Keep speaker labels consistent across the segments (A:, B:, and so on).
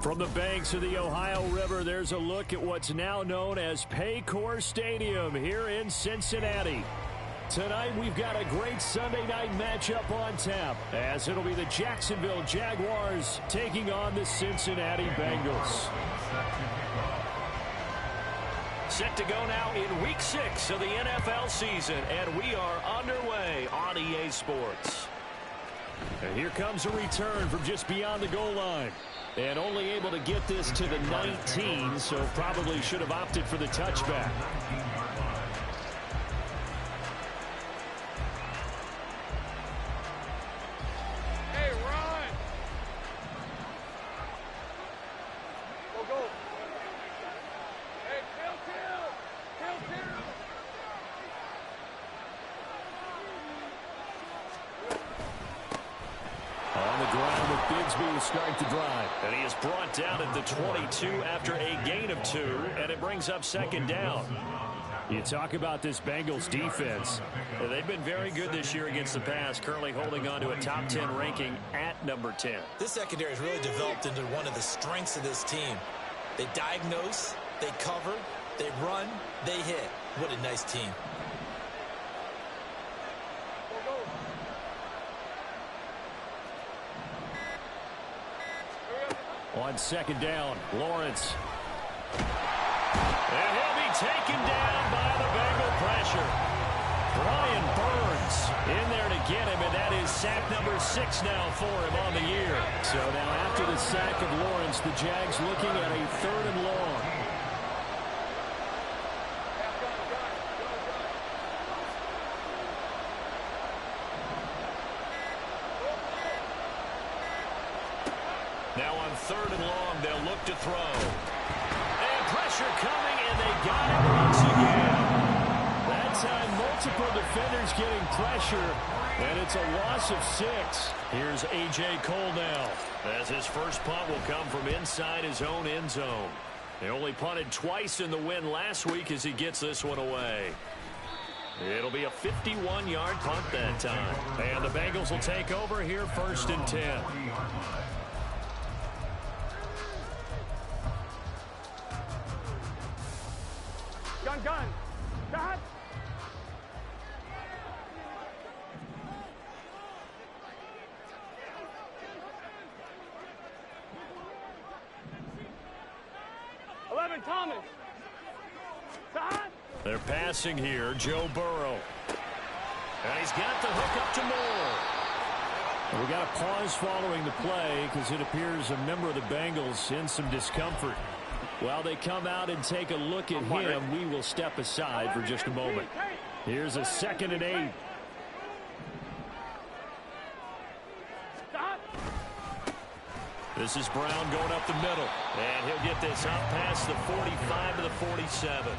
A: From the banks of the Ohio River, there's a look at what's now known as Paycor Stadium here in Cincinnati. Tonight, we've got a great Sunday night matchup on tap, as it'll be the Jacksonville Jaguars taking on the Cincinnati Bengals. Set to go now in Week 6 of the NFL season, and we are underway on EA Sports. And here comes a return from just beyond the goal line. And only able to get this to the 19, so probably should have opted for the touchback.
B: Hey, run! Go, go. Hey, kill.
A: On the ground with Bigsby to start the drive. And he is brought down at the 22 after a gain of 2, and it brings up second down. You talk about this Bengals defense. They've been very good this year against the pass, currently holding on to a top 10 ranking at number 10.
C: This secondary has really developed into one of the strengths of this team. They diagnose, they cover, they run, they hit. What a nice team.
A: On second down, Lawrence. And he'll be taken down by the Bengal pressure. Brian Burns in there to get him, and that is sack number 6 now for him on the year. So now after the sack of Lawrence, the Jags looking at a 3rd and long. Now on 3rd and long, they'll look to throw. And pressure coming, and they got him once again. That time, multiple defenders getting pressure, and it's a loss of 6. Here's A.J. Cole now, as his first punt will come from inside his own end zone. They only punted twice in the win last week as he gets this one away. It'll be a 51-yard punt that time. And the Bengals will take over here 1st and 10.
B: Gun. Dad. Thomas. Dad.
A: They're passing here, Joe Burrow. And he's got the hook up to Moore. We got a pause following the play because it appears a member of the Bengals in some discomfort. While they come out and take a look at him, we will step aside for just a moment. Here's a 2nd and 8. This is Brown going up the middle. And he'll get this up past the 45 to the 47.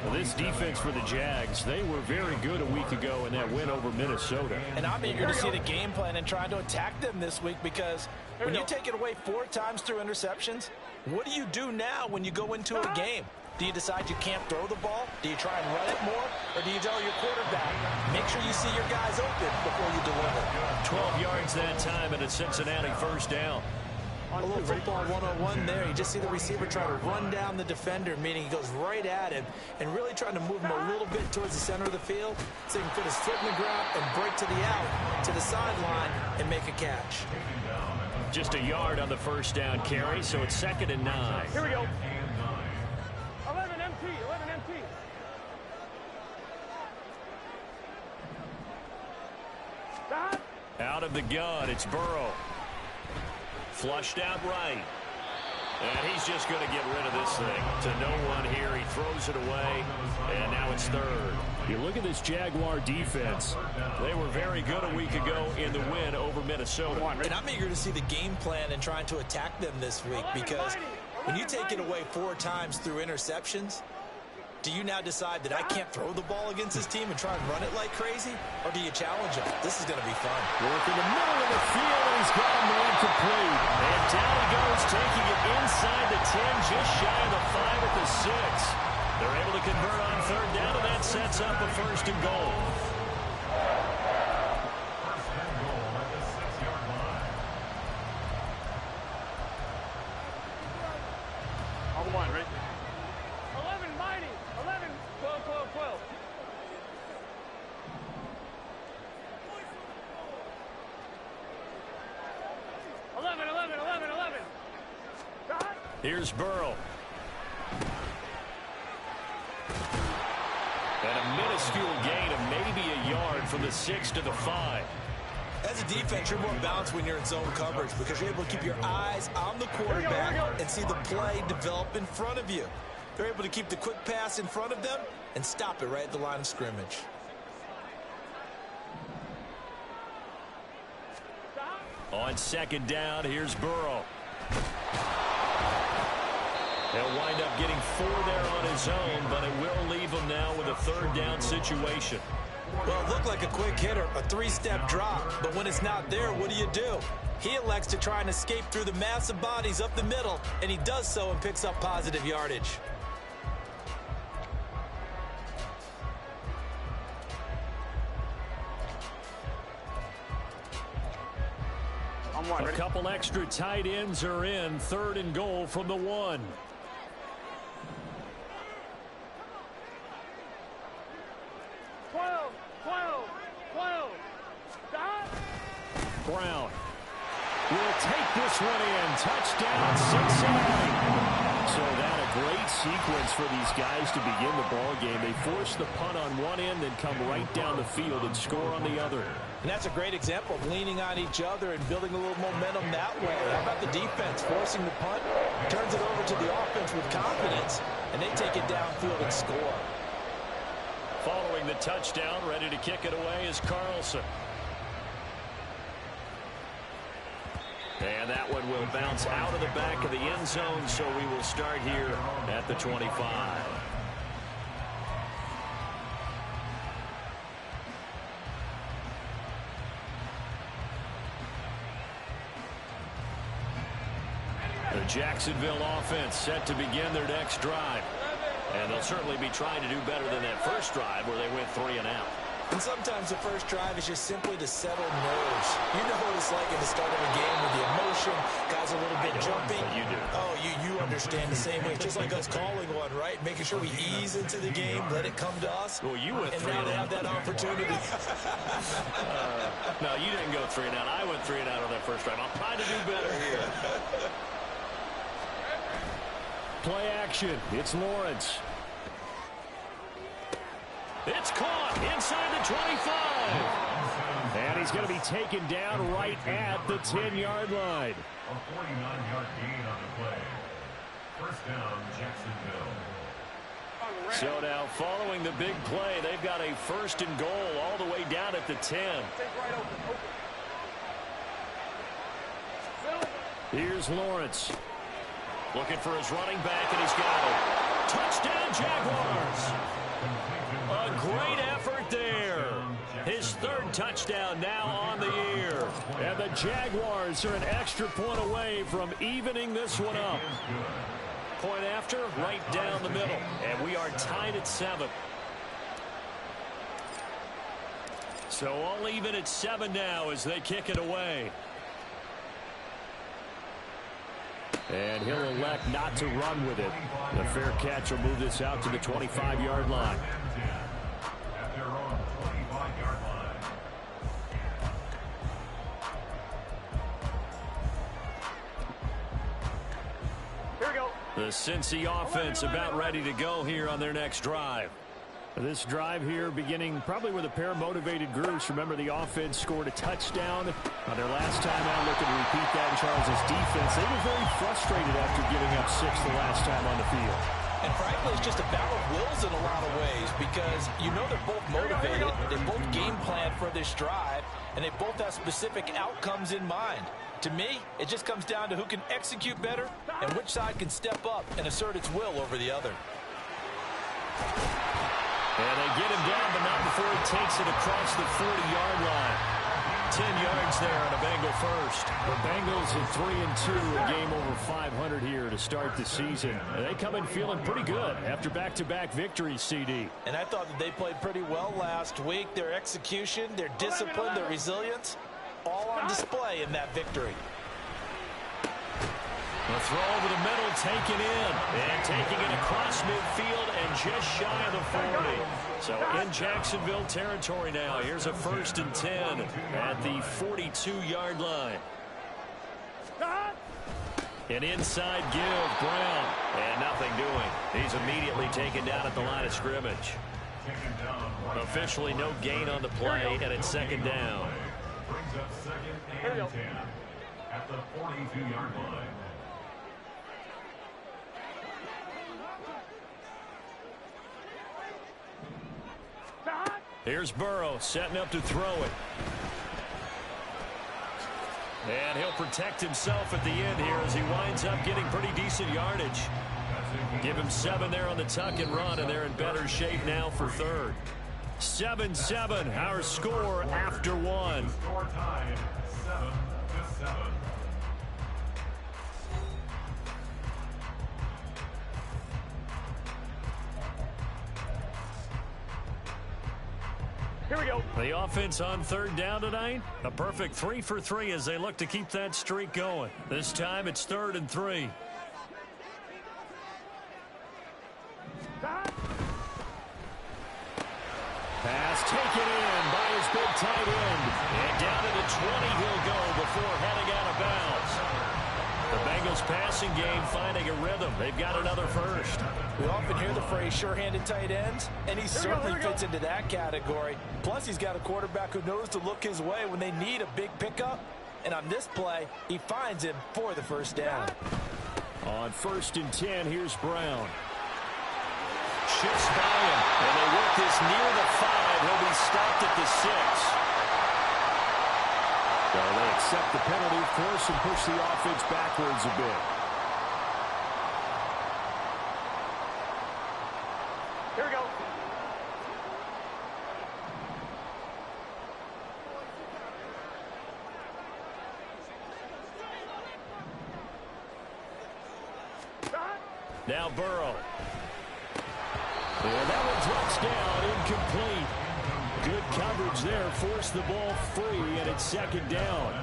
A: Well, this defense for the Jags, they were very good a week ago in that win over Minnesota.
C: And I'm eager to see the game plan and trying to attack them this week, because when you take it away 4 times through interceptions, what do you do now when you go into a game? Do you decide you can't throw the ball? Do you try and run it more? Or do you tell your quarterback, make sure you see your guys open before you deliver? 12
A: yards that time and a Cincinnati 1st down.
C: A little football 101 there. You just see the receiver try to run down the defender, meaning he goes right at him and really trying to move him a little bit towards the center of the field so he can put his foot in the ground and break to the out, to the sideline, and make a catch.
A: Just a yard on the 1st down carry, so it's 2nd and 9.
B: Here we go. 11 MT.
A: Out of the gun, it's Burrow. Flushed out right. And he's just going to get rid of this thing to no one here. He throws it away, and now it's 3rd. You look at this Jaguar defense. They were very good a week ago in the win over Minnesota.
C: And I'm eager to see the game plan and trying to attack them this week, because when you take it away 4 times through interceptions, Do you now decide that I can't throw the ball against this team and try and run it like crazy? Or do you challenge them? This is going to be fun.
A: Work in the middle of the field, and he's got a man complete. And down he goes, taking it inside the 10, just shy of the 5 at the 6. They're able to convert on third down, and that sets up a first and goal.
B: On the line, right? 11, mighty. 11, 12, 12, 12. 11, 11, 11, 11. Shot.
A: Here's Burrow. And a minuscule gain of maybe a yard from the 6 to the 5.
C: As a defense, you're more balanced when you're in zone coverage because you're able to keep your eyes on the quarterback and see the play develop in front of you. They're able to keep the quick pass in front of them and stop it right at the line of scrimmage.
A: On second down, here's Burrow. He'll wind up getting 4 there on his own, but it will leave him now with a third down situation.
C: Well, it looked like a quick hitter, a 3-step drop, but when it's not there, what do? He elects to try and escape through the massive bodies up the middle, and he does so and picks up positive yardage.
A: A couple extra tight ends are in. Third and goal from the 1.
B: 12, 12, 12. Stop.
A: Brown will take this one in. Touchdown, Cincinnati. So that a great sequence for these guys to begin the ball game. They force the punt on one end, then come right down the field and score on the other.
C: And that's a great example of leaning on each other and building a little momentum that way. How about the defense forcing the punt, turns it over to the offense with confidence, and they take it downfield and score.
A: Following the touchdown, ready to kick it away is Carlson. And that one will bounce out of the back of the end zone, so we will start here at the 25. The Jacksonville offense set to begin their next drive. And they'll certainly be trying to do better than that first drive where they went 3 and out.
C: And sometimes the first drive is just simply to settle nerves. You know what it's like at the start of a game with the emotion, guys a little bit jumpy.
A: You do.
C: Oh, you understand the same way. Just like us calling one, right? Making sure we ease into the game, let it come to us.
A: Well, you went 3
C: and
A: and
C: now
A: out.
C: they have that opportunity.
A: No, you didn't go 3 and out. I went 3 and out on that first drive. I'm trying to do better here. Play action. It's Lawrence. It's caught inside the 25. And he's going to be taken down right at the 10-yard line.
D: A 49-yard gain on the play. First down, Jacksonville.
A: So now following the big play, they've got a first and goal all the way down at the 10. Here's Lawrence. Looking for his running back, and he's got it. Touchdown, Jaguars. A great effort there. His third touchdown now on the year. And the Jaguars are an extra point away from evening this one up. Point after, right down the middle. And we are tied at 7. So all even at 7 now as they kick it away. And he'll elect not to run with it. The fair catch will move this out to the 25-yard line.
D: At their own 25-yard line.
B: Here we go.
A: The Cincy offense about ready to go here on their next drive. This drive here beginning probably with a pair of motivated groups. Remember, the offense scored a touchdown on their last time out. Looking to repeat that in Charles' defense. They were very frustrated after giving up 6 the last time on the field.
C: And frankly, it's just a battle of wills in a lot of ways because you know they're both motivated. They both game plan for this drive, and they both have specific outcomes in mind. To me, it just comes down to who can execute better and which side can step up and assert its will over the other.
A: And they get him down, but not before he takes it across the 40-yard line. 10 yards there on a Bengal first.
B: The Bengals at 3-2, a game over 500 here to start the season. And they come in feeling pretty good after back-to-back victories, CD.
C: And I thought that they played pretty well last week. Their execution, their discipline, their resilience, all on display in that victory.
A: The throw over the middle, taken in. And taking it across midfield and just shy of the 40. So in Jacksonville territory now. Here's a 1st and 10 at the 42-yard line. An inside give, Brown. And nothing doing. He's immediately taken down at the line of scrimmage. Officially no gain on the play, and it's 2nd down.
D: Brings up 2nd and 10 at the 42-yard line.
A: Here's Burrow setting up to throw it. And he'll protect himself at the end here as he winds up getting pretty decent yardage. Give him 7 there on the tuck and run, and they're in better shape now for 3rd. 7-7, our score after 1.
D: Score tied 7-7.
B: Here we go.
A: The offense on 3rd down tonight. A perfect 3 for 3 as they look to keep that streak going. This time it's 3rd and 3. Pass taken in by his big tight end. And down to the 20 he'll go before heading out of bounds. The Bengals passing game finding a rhythm. They've got another 1st.
C: We often hear the phrase sure-handed tight ends, and he certainly fits into that category. Plus, he's got a quarterback who knows to look his way when they need a big pickup. And on this play, he finds him for the 1st down.
A: On 1st and 10, here's Brown. Shifts by him, and they work this near the 5. He'll be stopped at the 6.
B: Well, they accept the penalty, of course, and push the offense backwards a bit.
E: Here we go.
A: Now Burrow. And that one drops down, incomplete. Good coverage there, forced the ball free, and it's 2nd down.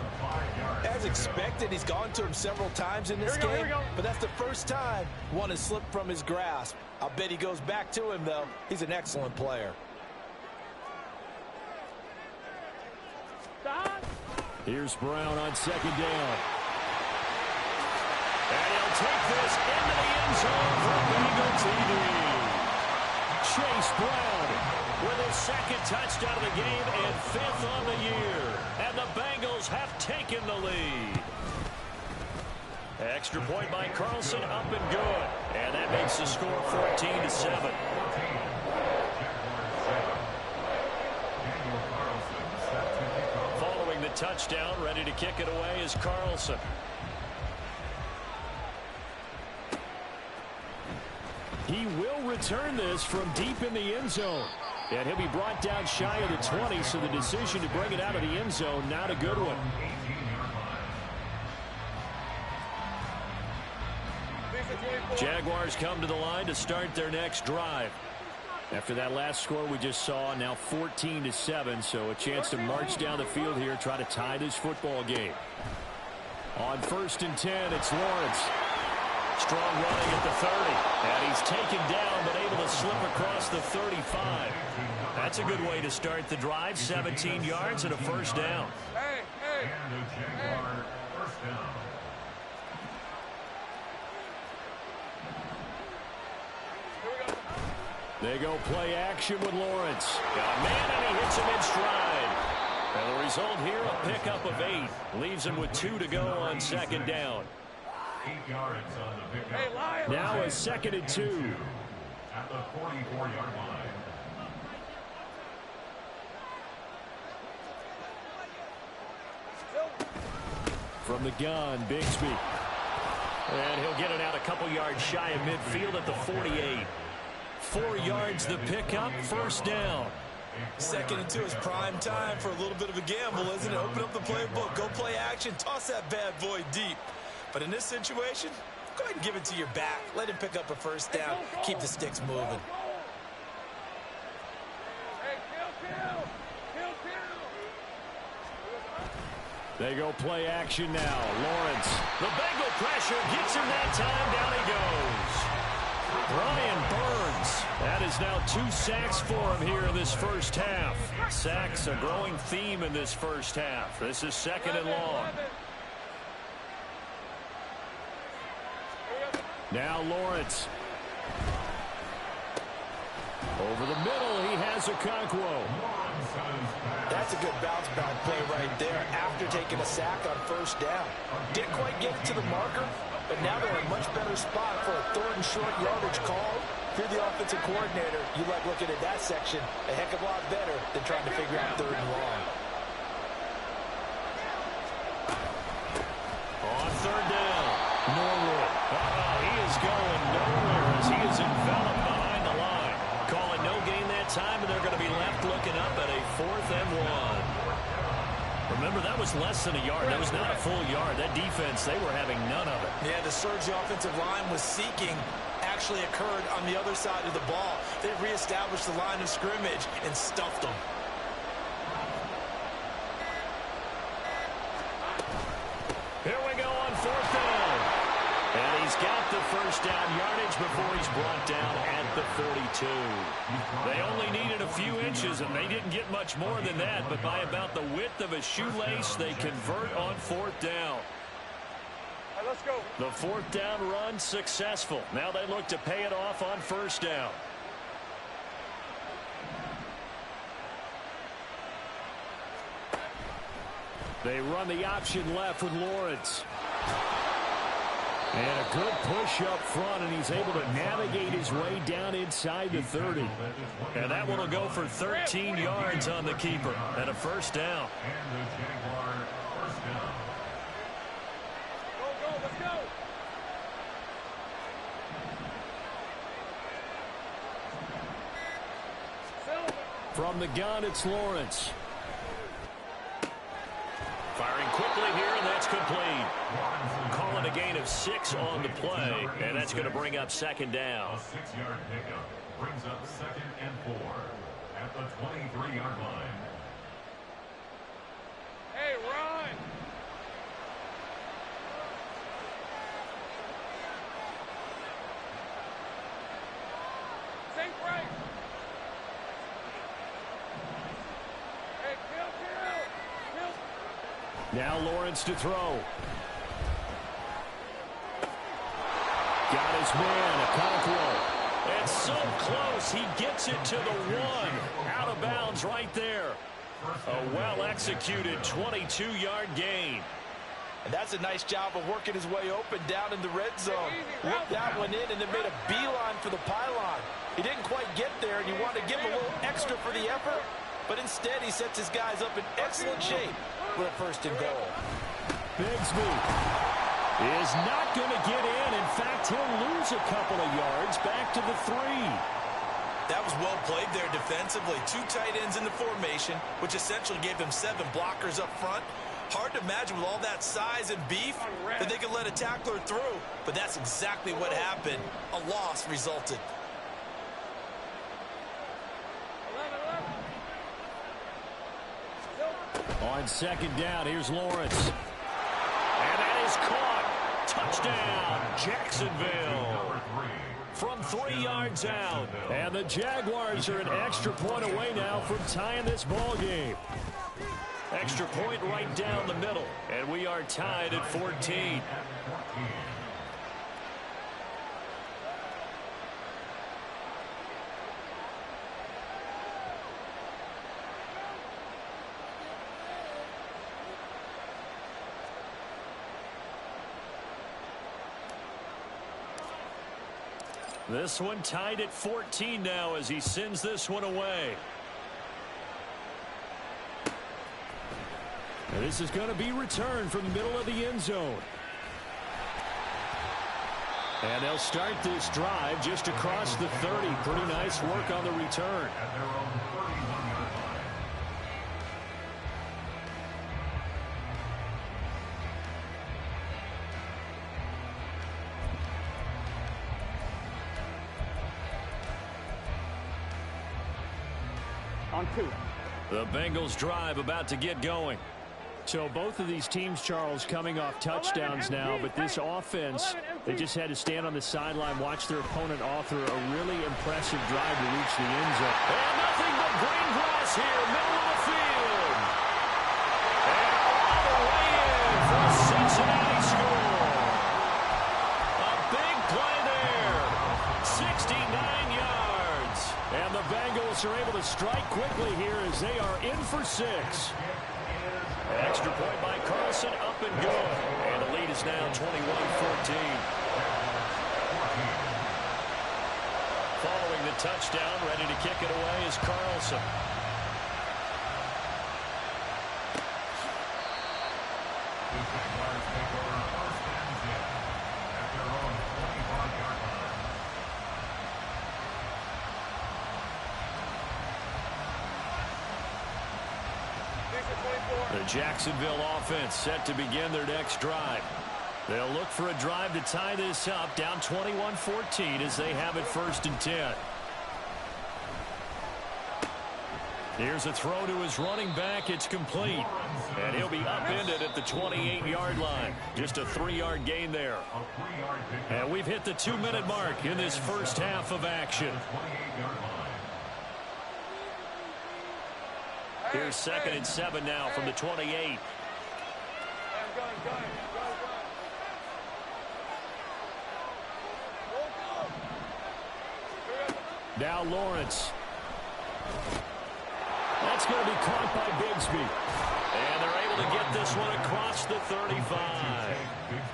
C: As expected, he's gone to him several times in this game, but that's the first time one has slipped from his grasp. I'll bet he goes back to him, though. He's an excellent player.
A: Here's Brown on 2nd down. And he'll take this into the end zone for Bengal TV. Chase Brown with his 2nd touchdown of the game and 5th on the year. And the Bengals have taken the lead. Extra point by Carlson, up and good. And that makes the score 14-7. Following the touchdown, ready to kick it away is Carlson. He will return this from deep in the end zone. And he'll be brought down shy of the 20, so the decision to bring it out of the end zone, not a good one. Jaguars come to the line to start their next drive. After that last score we just saw, now 14-7, so a chance to march down the field here, try to tie this football game. On 1st and 10, it's Lawrence. Strong running at the 30, and he's taken down but able to slip across the 35. That's a good way to start the drive, 17 yards and a 1st down.
D: And a Jaguar 1st down.
A: They go play action with Lawrence. Got a man, and he hits him in stride. And the result here, a pickup of 8. Leaves him with 2 to go on 2nd down.
D: 8 yards on the pickup.
A: Now a 2nd and 2.
D: At the 44-yard line.
A: From the gun, Bigsby. And he'll get it out a couple yards shy of midfield at the 48.
B: 4 yards the pickup, first down.
C: 2nd and 2 is prime time for a little bit of a gamble, isn't it? Open up the playbook, go play action, toss that bad boy deep. But in this situation, go ahead and give it to your back. Let him pick up a first down. Keep the sticks moving.
B: They go play action now. Lawrence. The Bengal pressure gets him that time. Down he goes. Brian Burns. That is now 2 sacks for him here in this first half. Sacks a growing theme in this first half. This is 2nd and long. Now Lawrence. Over the middle, he has Okonkwo.
C: That's a good bounce-back play right there after taking a sack on first down. Didn't quite get it to the marker, but now they're in a much better spot for a 3rd and short yardage call. If you're the offensive coordinator, you like looking at that section a heck of a lot better than trying to figure out 3rd and long.
B: On 3rd down, Norwood. He is going nowhere as he is enveloped behind the line. Calling no gain that time, and they're going to be left looking up at a 4th and 1. Remember, that was less than a yard. That was not a full yard. That defense, they were having none of it.
C: Yeah, the surge the offensive line was seeking actually occurred on the other side of the ball. They reestablished the line of scrimmage and stuffed them.
B: Here we go on 4th down. And he's got the first down yardage before he's brought down at the 42. They only needed a few inches, and they didn't get much more than that. But by about the width of a shoelace, they convert on 4th down.
E: Let's go.
B: The 4th down run successful. Now they look to pay it off on first down. They run the option left with Lawrence. And a good push up front, and he's able to navigate his way down inside the 30. And that one will go for 13 yards on the keeper and a first down.
D: And the Jaguar first down.
E: Go, let's go.
B: From the gun, it's Lawrence. Firing quickly here, and that's complete. Calling a gain of 6 on the play, and that's going to bring up 2nd down.
D: A 6-yard pickup brings up 2nd and 4 at the 23-yard line.
E: Hey, run. Safe right. Hey, kill.
B: Now Lawrence to throw. Got his man, Okonkwo. It's so close, he gets it to the 1. Out of bounds right there. A well-executed 22-yard gain.
C: And that's a nice job of working his way open down in the red zone. Whipped that one in and then made a beeline for the pylon. He didn't quite get there, and you want to give him a little extra for the effort. But instead, he sets his guys up in excellent shape for a 1st and goal.
B: Bigsby is not going to get in. In fact, he'll lose a couple of yards back to the 3.
C: That was well played there defensively. 2 tight ends in the formation, which essentially gave them 7 blockers up front. Hard to imagine with all that size and beef that they could let a tackler through. But that's exactly what happened. A loss resulted.
B: On 2nd down, here's Lawrence. And that is caught. Touchdown, Jacksonville. From 3 yards out. And the Jaguars are an extra point away now from tying this ball game. Extra point right down the middle. And we are tied at 14. This one tied at 14 now as he sends this one away. And this is going to be returned from the middle of the end zone. And they'll start this drive just across the 30. Pretty nice work on the return.
D: At their own 31-yard line.
E: On 2.
B: The Bengals drive about to get going. So both of these teams, Charles, coming off touchdowns now, but this offense, they just had to stand on the sideline, watch their opponent author a really impressive drive to reach the end zone.
A: And nothing but green grass here, middle of the field. And all the way in for a Cincinnati score. A big play there. 69 yards.
B: And the Bengals are able to strike quickly here as they are in for 6.
A: An extra point by Carlson, up and good. And the lead is now 21-14. Following the touchdown, ready to kick it away is Carlson.
D: The Jaguars take over first and 10 at their own 25-yard line.
B: The Jacksonville offense set to begin their next drive. They'll look for a drive to tie this up, down 21-14 as they have it first and 10. Here's a throw to his running back. It's complete. And he'll be upended at the 28-yard line. Just a 3-yard gain there. And we've hit the 2-minute mark in this first half of action. Here's 2nd and 7 now from the 28. Now Lawrence. That's going to be caught by Bigsby. And they're able to get this one across the 35.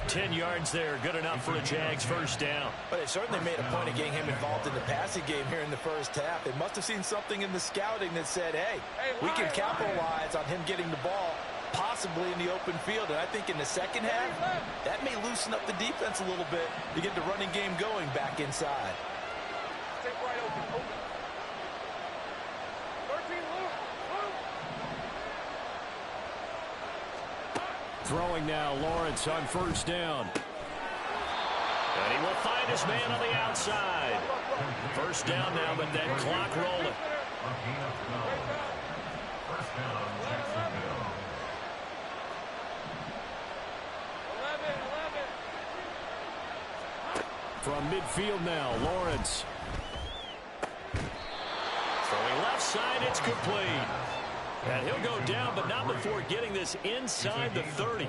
B: 10 yards there, good enough for a Jags first down.
C: But they certainly made a point of getting him involved in the passing game here in the first half. They must have seen something in the scouting that said, hey, we can capitalize on him getting the ball, possibly in the open field. And I think in the second half, that may loosen up the defense a little bit to get the running game going back inside.
E: Stay right open. 13, Luke.
B: Throwing now, Lawrence on first down.
A: And he will find his man on the outside. First down now, but that clock rolling.
D: First down, Jacksonville.
E: 11.
B: From midfield now, Lawrence.
A: Throwing left side, it's complete. And he'll go down, but not before getting this inside the 30.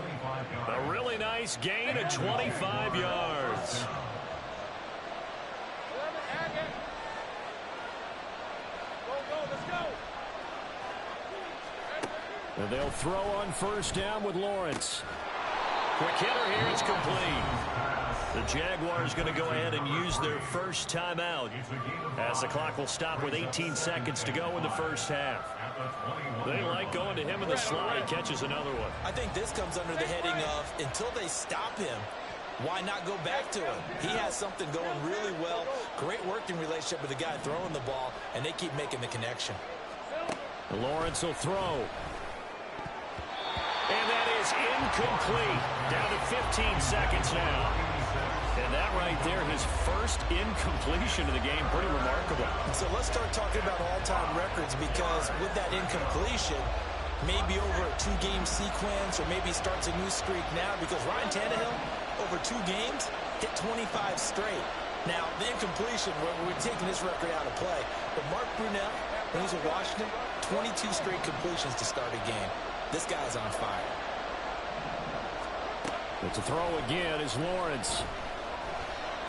A: A really nice gain of 25 yards.
E: 11, Hackett. Go, let's go.
B: And they'll throw on first down with Lawrence.
A: Quick hitter here, it's complete.
B: The Jaguars going to go ahead and use their first timeout as the clock will stop with 18 seconds to go in the first half. They like going to him in the slot. He catches another one.
C: I think this comes under the heading of until they stop him, why not go back to him? He has something going really well. Great working relationship with the guy throwing the ball, and they keep making the connection.
B: Lawrence will throw.
A: And that is incomplete. Down to 15 seconds now.
B: And that right there, his first incompletion of the game, pretty remarkable.
C: So let's start talking about all-time records, because with that incompletion, maybe over a 2-game sequence, or maybe starts a new streak now, because Ryan Tannehill, over 2 games, hit 25 straight. Now, the incompletion, we're taking this record out of play. But Mark Brunell, when he's in Washington, 22 straight completions to start a game. This guy's on fire.
B: It's a throw again is Lawrence.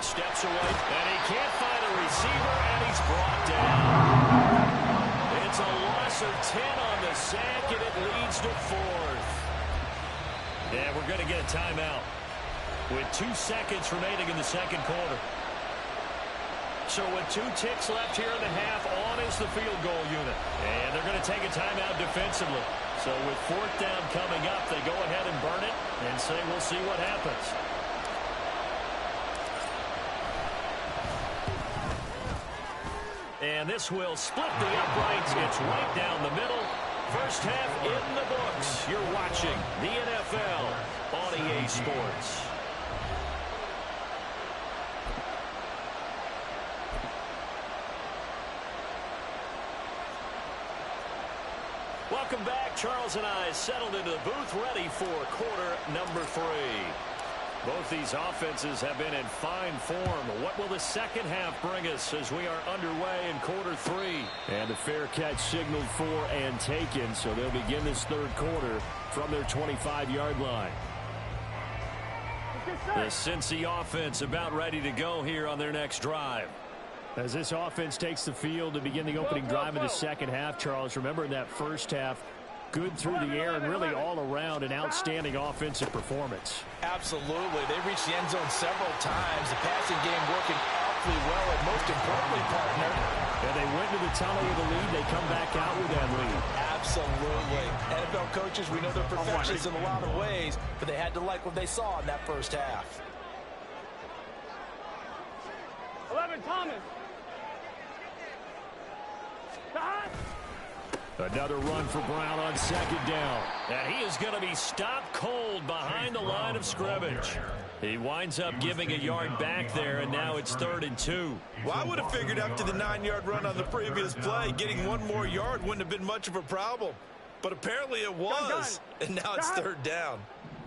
A: Steps away, and he can't find a receiver, and he's brought down. It's a loss of 10 on the sack, and it leads to 4th.
B: Yeah, we're going to get a timeout with 2 seconds remaining in the second quarter.
A: So with 2 ticks left here in the half, on is the field goal unit.
B: And they're going to take a timeout defensively. So with 4th down coming up, they go ahead and burn it and say we'll see what happens.
A: And this will split the uprights. It's right down the middle. First half in the books. You're watching the NFL on EA Sports. Welcome back. Charles and I settled into the booth, ready for quarter number 3. Both these offenses have been in fine form. What will the second half bring us as we are underway in quarter 3? And the fair catch signaled for and taken, so they'll begin this third quarter from their 25-yard line. The Cincy offense about ready to go here on their next drive. As this offense takes the field to begin the opening drive of the second half, Charles, remember in that first half, good through the air and really all around an outstanding offensive performance.
C: Absolutely. They reached the end zone several times. The passing game working awfully well, and most importantly, partner.
A: And they went to the tunnel with a lead. They come back out with that lead.
C: Absolutely. NFL coaches, we know they're perfectionists in a lot of ways, but they had to like what they saw in that first half.
E: 11, Thomas.
A: Another run for Brown on second down. And he is going to be stopped cold behind the line of scrimmage. He winds up giving a yard back there, and now it's 3rd and 2.
C: Well, I would have figured after the 9-yard run on the previous play, getting one more yard wouldn't have been much of a problem. But apparently it was, and now it's 3rd down.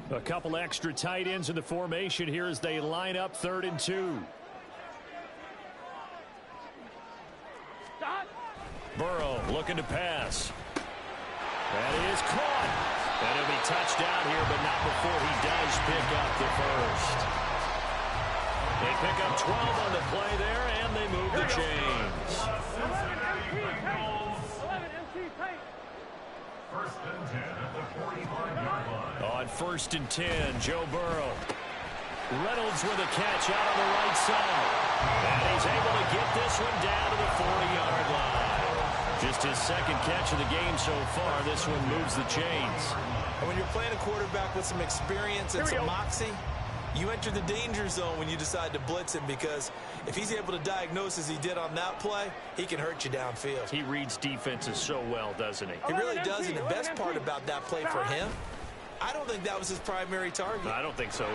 A: A couple extra tight ends in the formation here as they line up 3rd and 2. Burrow looking to pass. That is caught. And it'll be touchdown here, but not before he does pick up the first. They pick up 12 on the play there, and they move the chains.
D: First and 10 at the 45-yard line.
A: On 1st and 10, Joe Burrow. Reynolds with a catch out on the right side. And he's able to get this one down to the 40-yard line. Just his second catch of the game so far. This one moves the chains.
C: And when you're playing a quarterback with some experience and some moxie, you enter the danger zone when you decide to blitz him, because if he's able to diagnose as he did on that play, he can hurt you downfield.
A: He reads defenses so well, doesn't he?
C: He really does, and the best part about that play for him, I don't think that was his primary target.
A: I don't think so.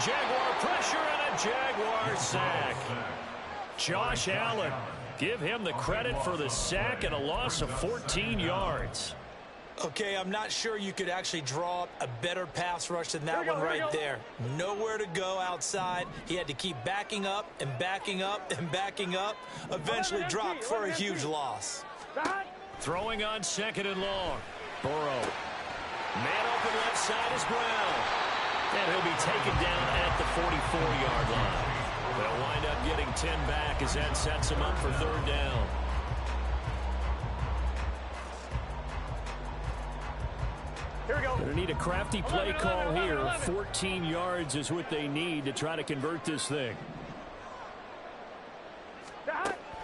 A: Jaguar pressure and a Jaguar sack. Josh Allen. Give him the credit for the sack and a loss of 14 yards.
C: Okay, I'm not sure you could actually draw up a better pass rush than that one right there. Nowhere to go outside. He had to keep backing up and backing up and backing up. Eventually dropped for a huge loss.
A: Throwing on 2nd and long. Burrow. Man open left side is Brown. And he'll be taken down at the 44-yard line. They'll wind up getting 10 back as that sets him up for 3rd down.
E: Here we go.
A: They need a crafty play call here. 14 yards is what they need to try to convert this thing.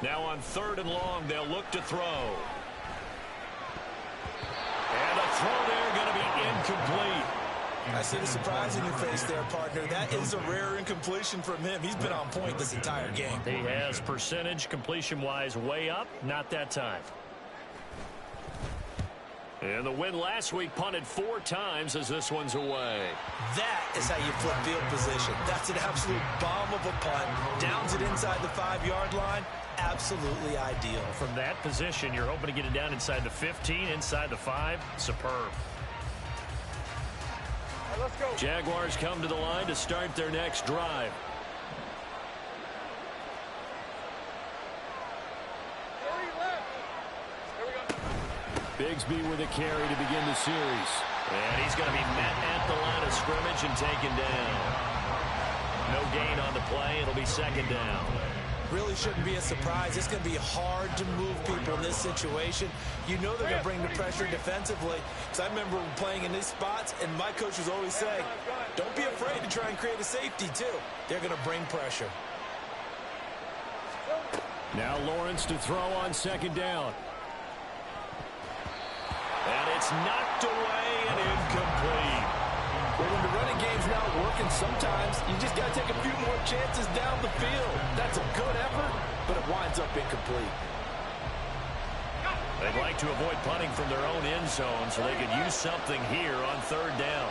A: Now on 3rd and long, they'll look to throw. And a throw there going to be incomplete.
C: I see the surprise in your face there, partner. That is a rare incompletion from him. He's been on point this entire game.
A: He has percentage completion-wise way up. Not that time. And the win last week punted 4 times as this one's away.
C: That is how you flip field position. That's an absolute bomb of a punt. Downs it inside the 5-yard line. Absolutely ideal.
A: From that position, you're hoping to get it down inside the 15, inside the 5. Superb.
E: Let's go.
A: Jaguars come to the line to start their next drive. Bigsby with a carry to begin the series. And he's going to be met at the line of scrimmage and taken down. No gain on the play. It'll be 2nd down.
C: Really shouldn't be a surprise. It's going to be hard to move people in this situation. You know they're going to bring the pressure defensively. Because I remember playing in these spots, and my coach was always saying, don't be afraid to try and create a safety, too. They're going to bring pressure.
A: Now Lawrence to throw on 2nd down. And it's knocked away and incomplete.
C: Well, when the running game's not working, sometimes you just got to take a few more chances down the field. That's a good effort, but it winds up incomplete.
A: They'd like to avoid punting from their own end zone so they could use something here on third down.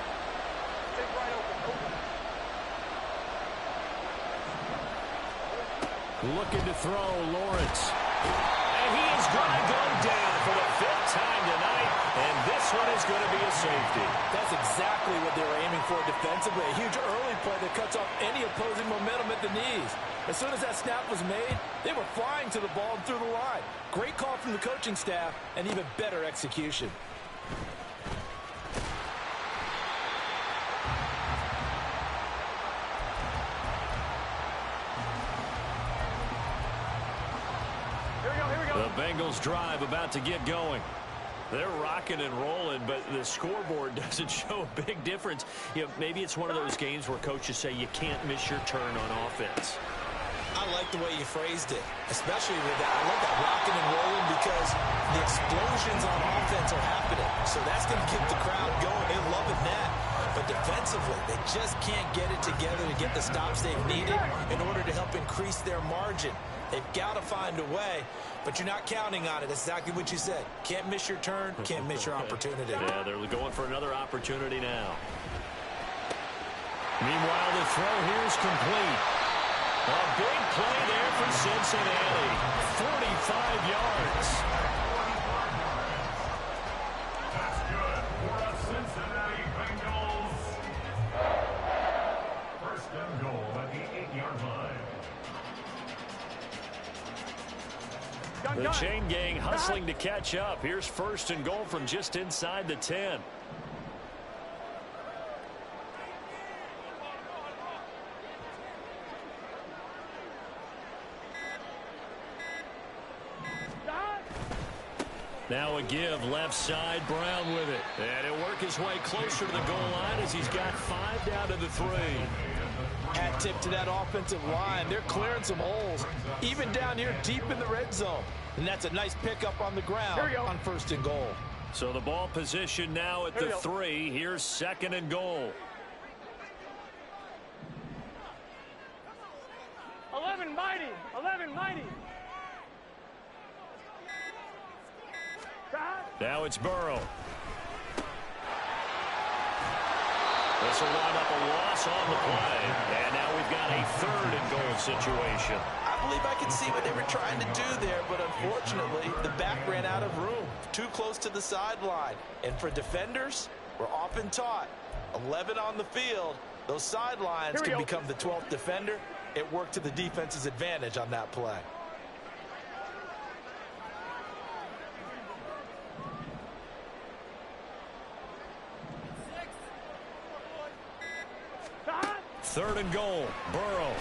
A: Looking to throw, Lawrence. And he is going to go down for the 5th time tonight, and this one is going to be a safety.
C: That's exactly what they were aiming for defensively. A huge early play that cuts off any opposing momentum at the knees. As soon as that snap was made, they were flying to the ball and through the line. Great call from the coaching staff, and even better execution.
A: The Bengals drive about to get going. They're rocking and rolling, but the scoreboard doesn't show a big difference. You know, maybe it's one of those games where coaches say you can't miss your turn on offense.
C: I like the way you phrased it, especially with that. I love that rocking and rolling because the explosions on offense are happening. So that's going to keep the crowd going. They're loving that. But defensively, they just can't get it together to get the stops they've needed in order to help increase their margin. They've got to find a way, but you're not counting on it. That's exactly what you said. Can't miss your turn, can't miss your opportunity.
A: Yeah, they're going for another opportunity now. Meanwhile, the throw here is complete. A big play there for Cincinnati. 45 yards.
D: That's good for the Cincinnati Bengals. First and goal at the 8-yard line.
A: The chain gang hustling to catch up. Here's first and goal from just inside the 10. Now a give, left side, Brown with it. And he'll work his way closer to the goal line as he's got 5 down to the 3.
C: Hat tip to that offensive line. They're clearing some holes, even down here deep in the red zone. And that's a nice pickup on the ground on first and goal.
A: So the ball position now at the 3. Here's second and goal.
E: 11 mighty. 11 mighty.
A: Now it's Burrow. This will wind up a loss on the play. And now we've got a third and goal situation.
C: I believe I can see what they were trying to do there, but unfortunately, the back ran out of room. Too close to the sideline. And for defenders, we're often taught, 11 on the field, those sidelines can become the 12th defender. It worked to the defense's advantage on that play.
A: Third and goal, Burrow.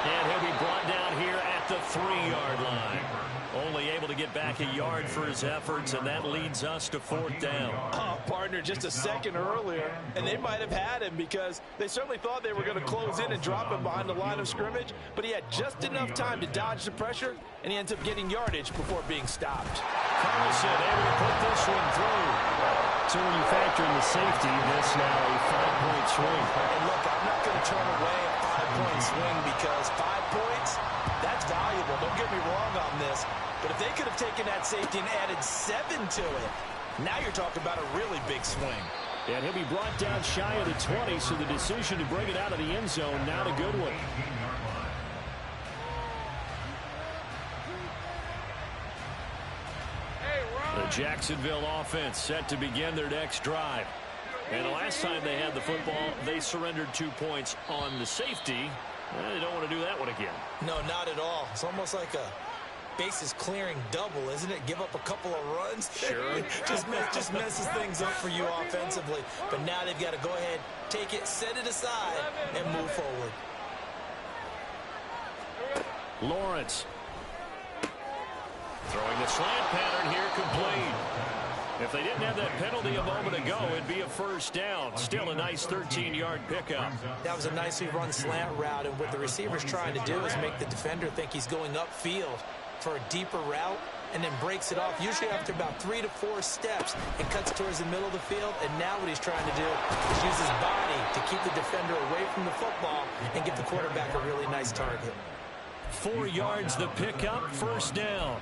A: And he'll be brought down here at the 3-yard line. Only able to get back a yard for his efforts, and that leads us to 4th down.
C: Oh, partner, just a second earlier, and they might have had him because they certainly thought they were going to close in and drop him behind the line of scrimmage, but he had just enough time to dodge the pressure, and he ends up getting yardage before being stopped.
A: Carlson able to put this one through.
B: So when you factor in the safety, this now a 5-point swing.
C: And look, I'm not going to turn away a 5-point swing because 5 points, that's valuable. Don't get me wrong on this. But if they could have taken that safety and added 7 to it, now you're talking about a really big swing.
B: And he'll be brought down shy of the 20, so the decision to bring it out of the end zone, not a good one.
A: The Jacksonville offense set to begin their next drive. And the last time they had the football, they surrendered 2 points on the safety. Well, they don't want to do that one again.
C: No, not at all. It's almost like a bases clearing double, isn't it? Give up a couple of runs.
A: Sure.
C: just messes things up for you offensively. But now they've got to go ahead, take it, set it aside, and move forward.
A: Lawrence. Throwing the slant pattern here complete. If they didn't have that penalty a moment ago, it'd be a first down. Still a nice 13-yard pickup.
C: That was a nicely run slant route, and what the receiver's trying to do is make the defender think he's going upfield for a deeper route and then breaks it off, usually after about 3 to 4 steps, and cuts towards the middle of the field. And now what he's trying to do is use his body to keep the defender away from the football and give the quarterback a really nice target.
B: 4 yards the pickup, first down.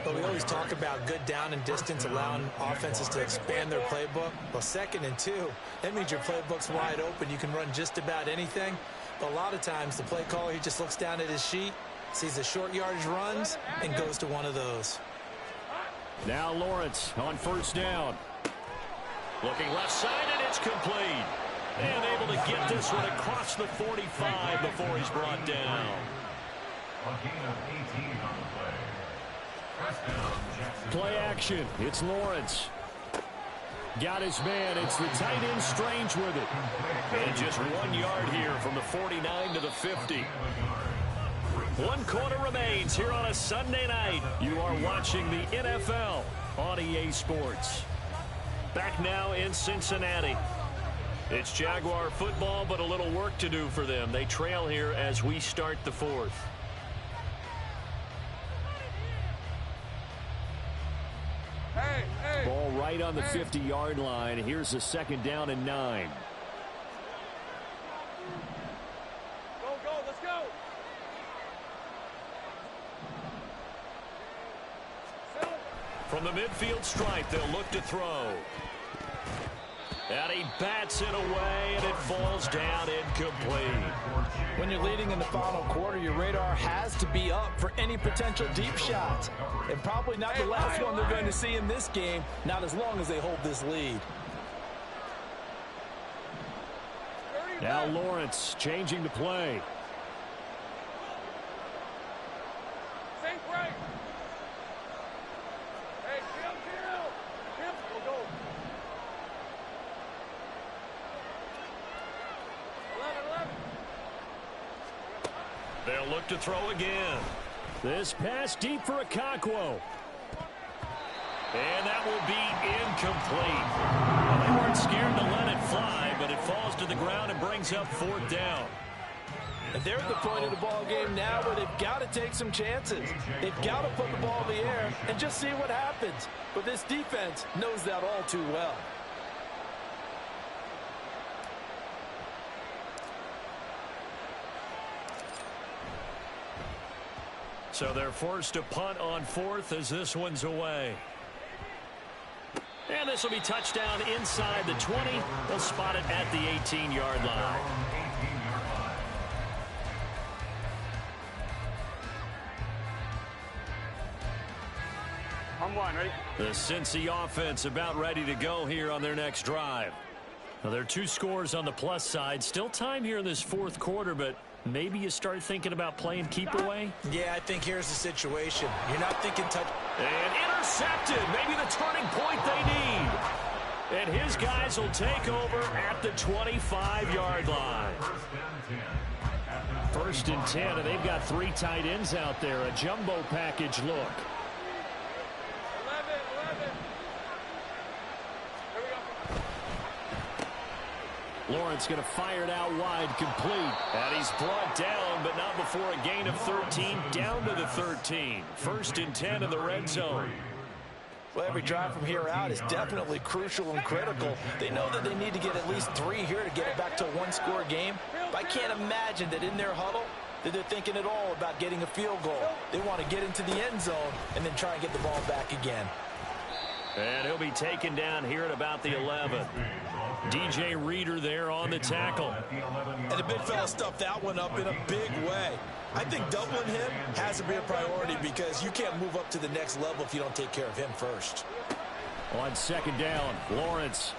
C: But we always talk about good down and distance, allowing offenses to expand their playbook. Well, 2nd and 2, that means your playbook's wide open. You can run just about anything. But a lot of times the play caller, he just looks down at his sheet, sees the short yardage runs, and goes to one of those.
B: Now Lawrence on first down. Looking left side, and it's complete. And able to get this one across the 45 before he's brought down.
D: A gain of 18 on the play. First down, Jackson.
B: Play action. It's Lawrence. Got his man. It's the tight end Strange with it. And just 1 yard here from the 49 to the 50. 1 quarter remains here on a Sunday night. You are watching the NFL on EA Sports. Back now in Cincinnati. It's Jaguar football, but a little work to do for them. They trail here as we start the 4th. Ball right on the 50-yard line. Here's a 2nd down and 9.
E: Go, let's go.
B: From the midfield stripe, they'll look to throw. And he bats it away, and it falls down incomplete.
C: When you're leading in the final quarter, your radar has to be up for any potential deep shots. And probably not the last one they're going to see in this game, not as long as they hold this lead.
B: Now Lawrence changing the play.
E: Safe break. Hey, chill. Go. 11.
B: They'll look to throw again. This pass deep for Okonkwo. And that will be incomplete. Well, they weren't scared to let it fly, but it falls to the ground and brings up 4th down.
C: And they're at the point of the ball game now where they've got to take some chances. They've got to put the ball in the air and just see what happens. But this defense knows that all too well.
B: So they're forced to punt on 4th as this one's away. And this will be touchdown inside the 20. They'll spot it at the 18-yard line.
E: I'm one, ready?
B: The Cincy offense about ready to go here on their next drive. Now, there are 2 scores on the plus side. Still time here in this 4th quarter, but maybe you start thinking about playing keep away?
C: Yeah, I think here's the situation. You're not thinking touch.
B: And intercepted. Maybe the turning point they need. And his guys will take over at the 25-yard line. 1st and 10, and they've got 3 tight ends out there. A jumbo package look.
E: 11. Here we go.
B: Lawrence going to fire it out wide, complete. And he's brought down, but not before a gain of 13, down to the 13. 1st and 10 in the red zone.
C: Well, every drive from here out is definitely crucial and critical. They know that they need to get at least 3 here to get it back to a 1-score game. But I can't imagine that in their huddle that they're thinking at all about getting a field goal. They want to get into the end zone and then try and get the ball back again.
B: And he'll be taken down here at about the 11. DJ Reader there on the tackle.
C: And the big fella stuffed that one up in a big way. I think doubling him has to be a priority because you can't move up to the next level if you don't take care of him first.
B: On 2nd down, Lawrence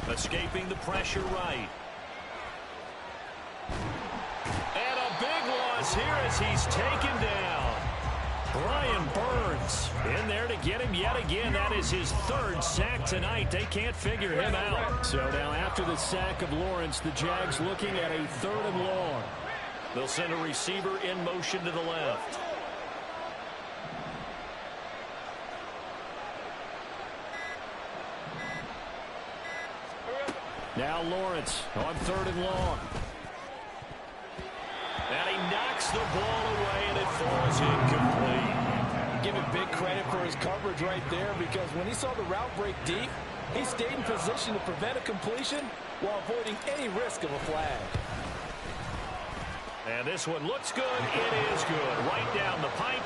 B: escaping the pressure right. And a big loss here as he's taken down. Brian Burns in there to get him yet again. That is his 3rd sack tonight. They can't figure him out. So now after the sack of Lawrence, the Jags looking at a 3rd and long. They'll send a receiver in motion to the left. Now Lawrence on 3rd and long. And he knocks the ball away, and it falls incomplete.
C: Give him big credit for his coverage right there because when he saw the route break deep, he stayed in position to prevent a completion while avoiding any risk of a flag.
A: And this one looks good. It is good. Right down the pipe.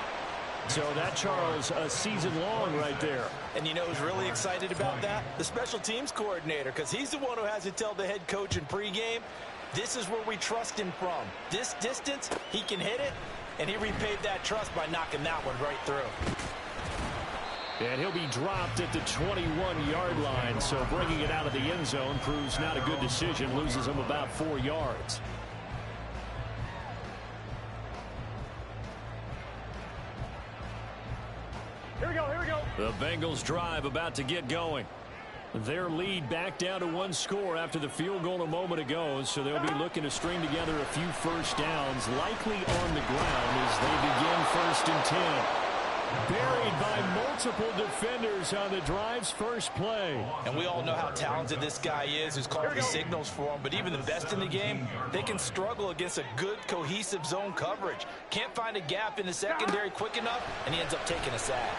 B: So that, Charles, a season long right there.
C: And you know who's really excited about that? The special teams coordinator, because he's the one who has to tell the head coach in pregame, this is where we trust him from. This distance, he can hit it, and he repaid that trust by knocking that one right through.
B: And he'll be dropped at the 21-yard line, so bringing it out of the end zone proves not a good decision, loses him about 4 yards.
E: Here we go, here we go.
B: The Bengals drive about to get going. Their lead back down to 1 score after the field goal a moment ago, so they'll be looking to string together a few first downs, likely on the ground as they begin 1st and 10. Buried by multiple defenders on the drive's first play.
C: And we all know how talented this guy is who's called the signals for him, but even the best in the game, they can struggle against a good, cohesive zone coverage. Can't find a gap in the secondary quick enough, and he ends up taking a sack.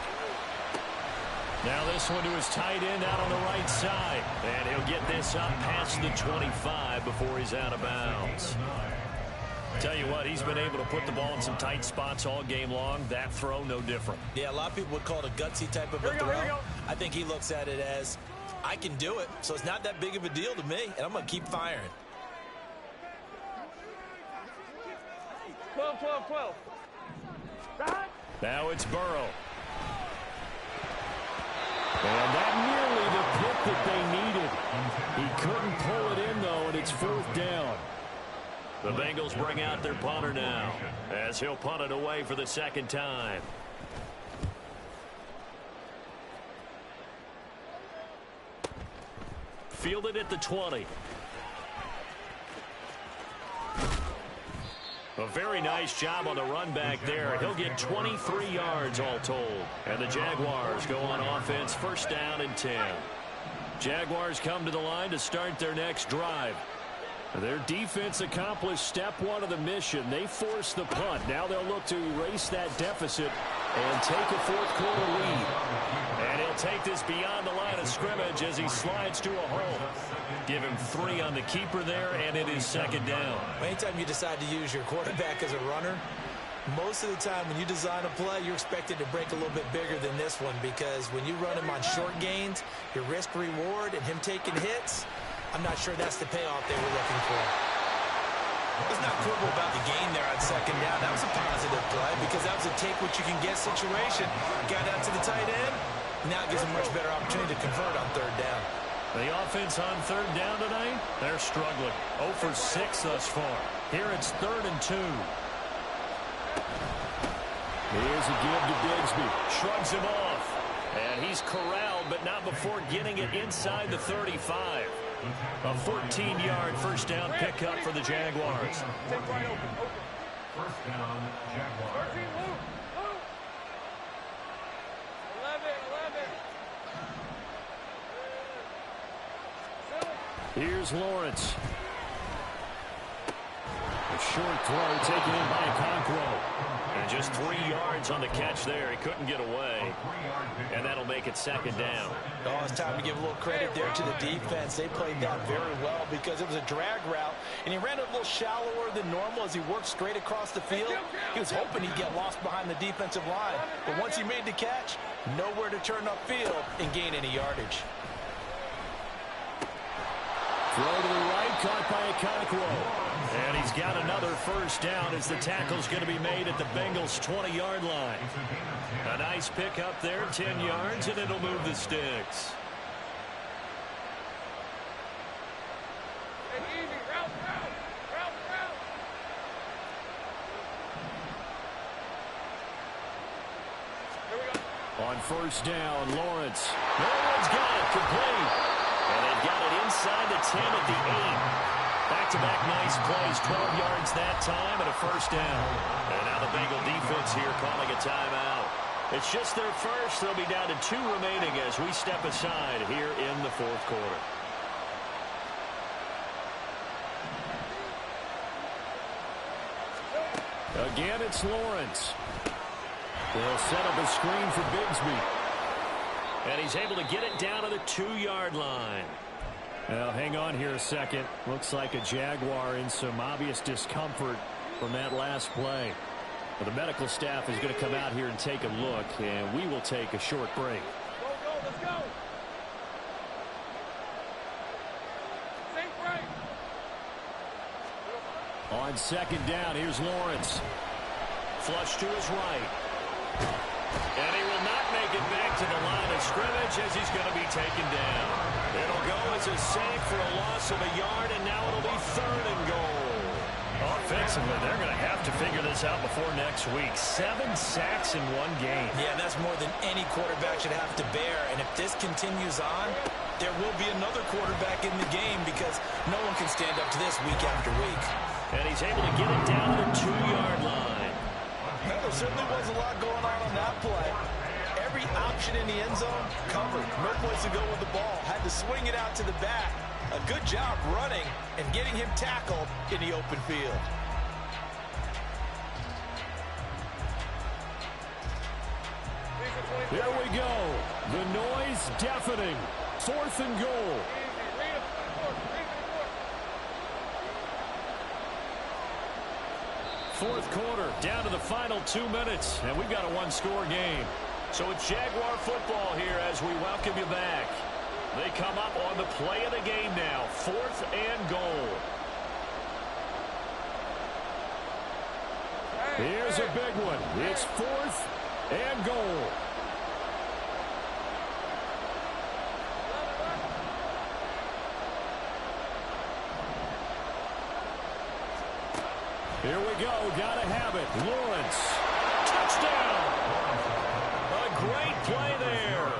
B: Now this one to his tight end out on the right side.
A: And he'll get this up past the 25 before he's out of bounds. Tell you what, he's been able to put the ball in some tight spots all game long. That throw, no different.
C: Yeah, a lot of people would call it a gutsy type of a throw. I think he looks at it as, I can do it, so it's not that big of a deal to me, and I'm going to keep firing.
E: 12, 12, 12.
B: Now it's Burrow. And that nearly the pick that they needed. He couldn't pull it in, though, and it's 4th down.
A: The Bengals bring out their punter now, as he'll punt it away for the 2nd time. Fielded at the 20. A very nice job on the run back there. He'll get 23 yards all told. And the Jaguars go on offense, 1st down and 10.
B: Jaguars come to the line to start their next drive. Their defense accomplished step 1 of the mission. They forced the punt. Now they'll look to erase that deficit and take a 4th quarter lead.
A: And he'll take this beyond the line of scrimmage as he slides to a hole. Give him 3 on the keeper there, and it is 2nd down.
C: Anytime you decide to use your quarterback as a runner, most of the time when you design a play, you're expected to break a little bit bigger than this one, because when you run him on short gains, your risk-reward and him taking hits, I'm not sure that's the payoff they were looking for. Let's not quibble about the gain there on 2nd down. That was a positive play because that was a take-what-you-can-get situation. Got out to the tight end. Now gives him a much better opportunity to convert on 3rd down.
B: The offense on 3rd down tonight, they're struggling. 0 for 6 thus far. Here it's 3rd and 2. Here's a give to Bigsby.
A: Shrugs him off. And he's corralled, but not before getting it inside the 35. A 14-yard 1st down pickup for the Jaguars.
E: Take right open.
D: 1st down, Jaguars.
E: 13, Luke. Luke. 11, 11.
B: Here's Lawrence. A short throw taken in by Okonkwo.
A: And just 3 yards on the catch there. He couldn't get away. And that'll make it 2nd down.
C: Oh, it's time to give a little credit there to the defense. They played that very well because it was a drag route, and he ran it a little shallower than normal as he worked straight across the field. He was hoping he'd get lost behind the defensive line. But once he made the catch, nowhere to turn upfield and gain any yardage.
B: Throw to the right, caught by Okonkwo.
A: And he's got another 1st down as the tackle's going to be made at the Bengals' 20-yard line. A nice pick up there, 10 yards, and it'll move the sticks.
E: Take it easy. Route. Here we go.
B: On 1st down, Lawrence.
A: Lawrence got it, complete. And they've got it inside the 10 at the 8. Back-to-back nice plays, 12 yards that time and a 1st down. And now the Bengal defense here calling a timeout. It's just their first. They'll be down to 2 remaining as we step aside here in the 4th quarter.
B: Again, it's Lawrence. They'll set up a screen for Bigsby.
A: And he's able to get it down to the 2-yard line.
B: Well, hang on here a second. Looks like a Jaguar in some obvious discomfort. from that last play. Well, the medical staff is going to come out here and take a look, and we will take a short break.
E: Go, go, let's go. Safe break.
B: On second down, here's Lawrence. Flush to his right. And he will not make it back to the line of scrimmage as he's going to be taken down. It'll go as a sack for a loss of a yard, and now it'll be 3rd and goal. Offensively, they're going to have to figure this out before next week. 7 sacks in one game.
C: Yeah, that's more than any quarterback should have to bear. And if this continues on, there will be another quarterback in the game because no one can stand up to this week after week.
B: And he's able to get it down to the 2-yard line.
C: Well, there certainly was a lot going on that play. Every option in the end zone covered. No place to go with the ball. Had to swing it out to the back. A good job running and getting him tackled in the open field.
B: Here we go. The noise deafening. 4th and goal. Fourth quarter, down to the final 2 minutes, and we've got a 1-score game. So it's Jaguar football here as we welcome you back. They come up on the play of the game now, 4th and goal. Here's a big one. It's 4th and goal. Here we go. Gotta have it. Lawrence. Touchdown. A great play there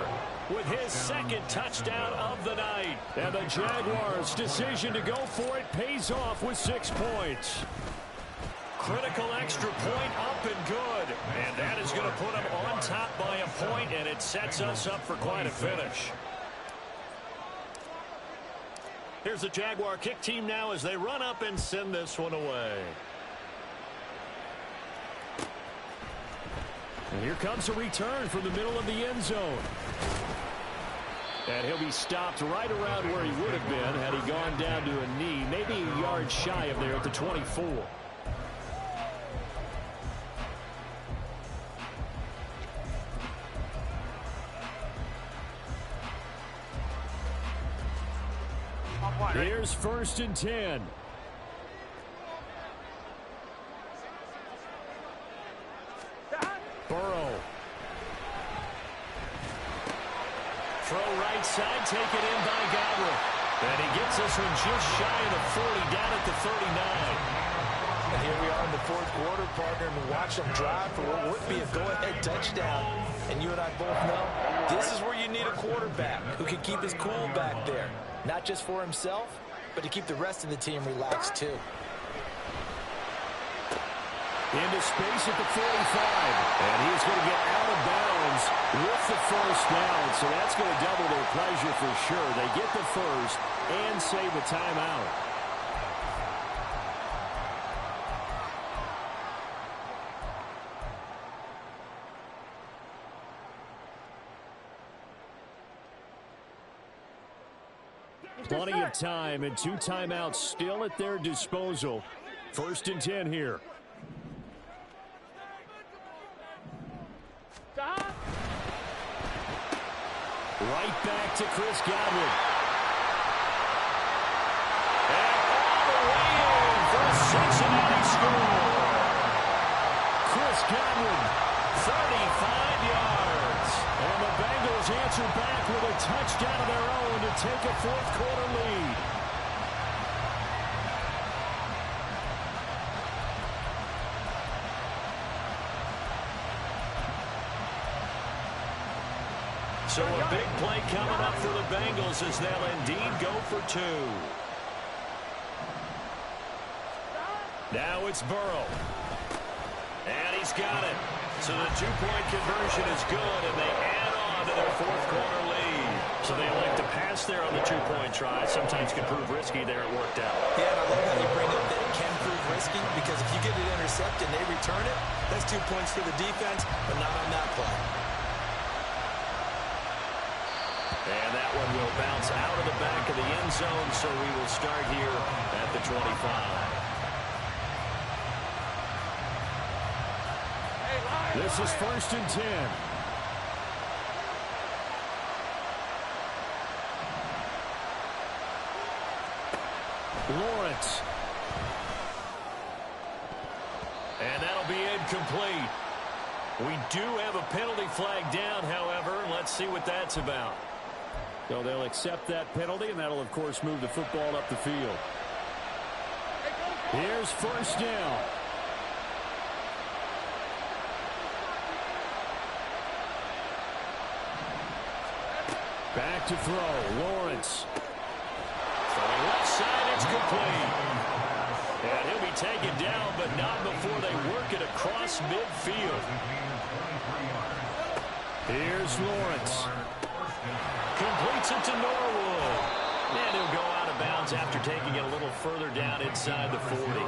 B: with his 2nd touchdown of the night. And the Jaguars' decision to go for it pays off with 6 points. Critical extra point up and good. And that is going to put them on top by a point, and it sets us up for quite a finish. Here's the Jaguar kick team now as they run up and send this one away. And here comes a return from the middle of the end zone. And he'll be stopped right around where he would have been had he gone down to a knee, maybe a yard shy of there at the 24. Here's 1st and 10. Burrow. Throw right side, take it in by Godwin. And he gets this one just shy of the 40, down at the 39.
C: And here we are in the 4th quarter, partner, and watch them drive for what would be a go-ahead touchdown. And you and I both know this is where you need a quarterback who can keep his cool back there. Not just for himself, but to keep the rest of the team relaxed too.
B: Into space at the 45. And he's going to get out of bounds with the 1st down. So that's going to double their pleasure for sure. They get the 1st and save a timeout. Plenty of time and 2 timeouts still at their disposal. 1st and 10 here. Right back to Chris Godwin. And all the way in for a Cincinnati score. Chris Godwin, 35 yards. And the Bengals answer back with a touchdown of their own to take a 4th quarter lead. So a big play coming up for the Bengals as they'll indeed go for 2. Now it's Burrow. And he's got it. So the 2-point conversion is good, and they add on to their 4th quarter lead. So they elect to pass there on the 2-point try. Sometimes can prove risky there. It worked out.
C: Yeah, and I love how you bring up that it can prove risky because if you get it intercepted and they return it, that's 2 points for the defense, but not on that play.
B: And that one will bounce out of the back of the end zone, so we will start here at the 25. This is 1st and 10. Lawrence. And that'll be incomplete. We do have a penalty flag down, however. Let's see what that's about. So they'll accept that penalty, and that'll, of course, move the football up the field. Here's 1st down. Back to throw. Lawrence. Throwing left side, it's complete. And he'll be taken down, but not before they work it across midfield. Here's Lawrence. Completes it to Norwood. And he'll go out of bounds after taking it a little further down inside the 40.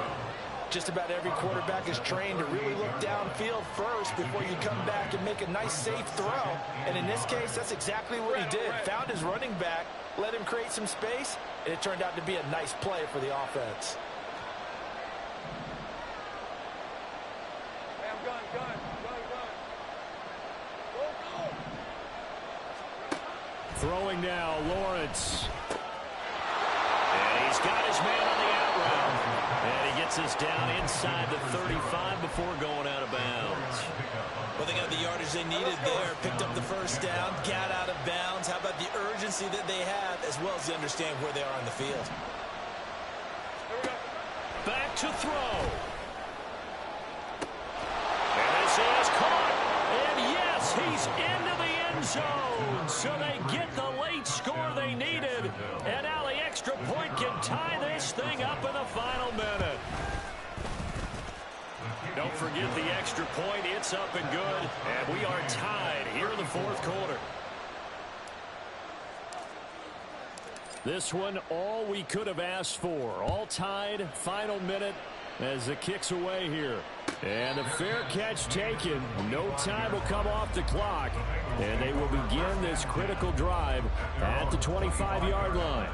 C: Just about every quarterback is trained to really look downfield first before you come back and make a nice, safe throw. And in this case, that's exactly what he did. Found his running back, let him create some space, and it turned out to be a nice play for the offense.
B: Throwing now, Lawrence. And he's got his man on the out route. And he gets us down inside the 35 before going out of bounds.
C: Well, they got the yardage they needed there, picked up the 1st down, got out of bounds. How about the urgency that they have, as well as they understand where they are on the field?
B: Back to throw. And this is caught. And yes, he's into the end zone. So they get the late score they needed. And now the extra point can tie this thing up in the final minute. Don't forget the extra point. It's up and good. And we are tied here in the 4th quarter. This one, all we could have asked for. All tied, final minute as the kick's away here. And the fair catch taken. No time will come off the clock. And they will begin this critical drive at the 25-yard line.